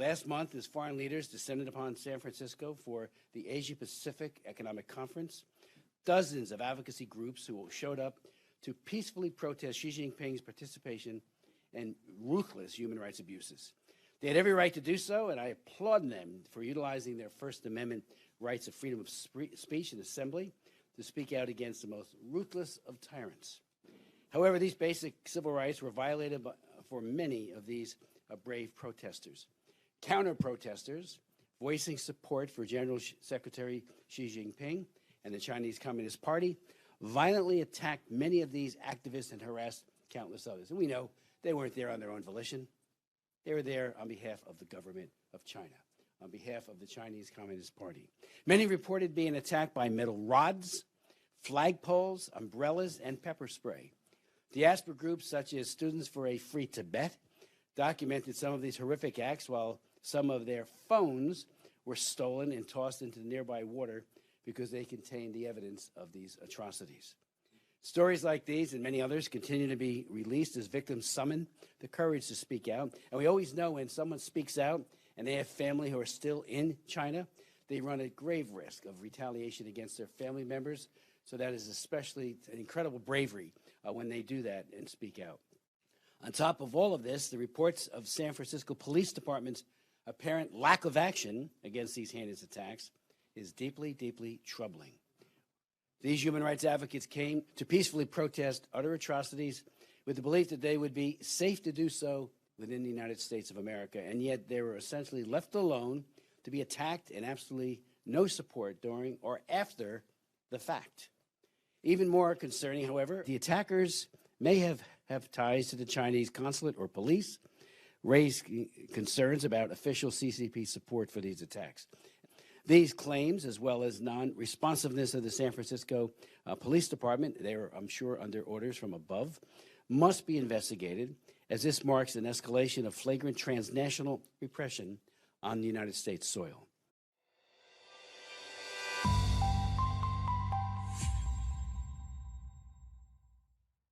Last month, as foreign leaders descended upon San Francisco for the Asia-Pacific Economic Conference, dozens of advocacy groups who showed up to peacefully protest Xi Jinping's participation in ruthless human rights abuses. They had every right to do so, and I applaud them for utilizing their First Amendment rights of freedom of speech and assembly to speak out against the most ruthless of tyrants. However, these basic civil rights were violated for many of these brave protesters. Counter-protesters, voicing support for General Secretary Xi Jinping and the Chinese Communist Party, violently attacked many of these activists and harassed countless others. And we know they weren't there on their own volition. They were there on behalf of the government of China, on behalf of the Chinese Communist Party. Many reported being attacked by metal rods, flagpoles, umbrellas, and pepper spray. Diaspora groups such as Students for a Free Tibet documented some of these horrific acts, while some of their phones were stolen and tossed into the nearby water because they contained the evidence of these atrocities. Stories like these and many others continue to be released as victims summon the courage to speak out. And we always know when someone speaks out and they have family who are still in China, they run a grave risk of retaliation against their family members. So that is especially an incredible bravery when they do that and speak out. On top of all of this, the reports of San Francisco Police Department's apparent lack of action against these heinous attacks is deeply, deeply troubling. These human rights advocates came to peacefully protest utter atrocities with the belief that they would be safe to do so within the United States of America, and yet they were essentially left alone to be attacked and absolutely no support during or after the fact. Even more concerning, however, the attackers may have ties to the Chinese consulate or police, raised concerns about official CCP support for these attacks. These claims, as well as non-responsiveness of the San Francisco Police Department, they are, I'm sure, under orders from above, must be investigated, as this marks an escalation of flagrant transnational repression on the United States soil.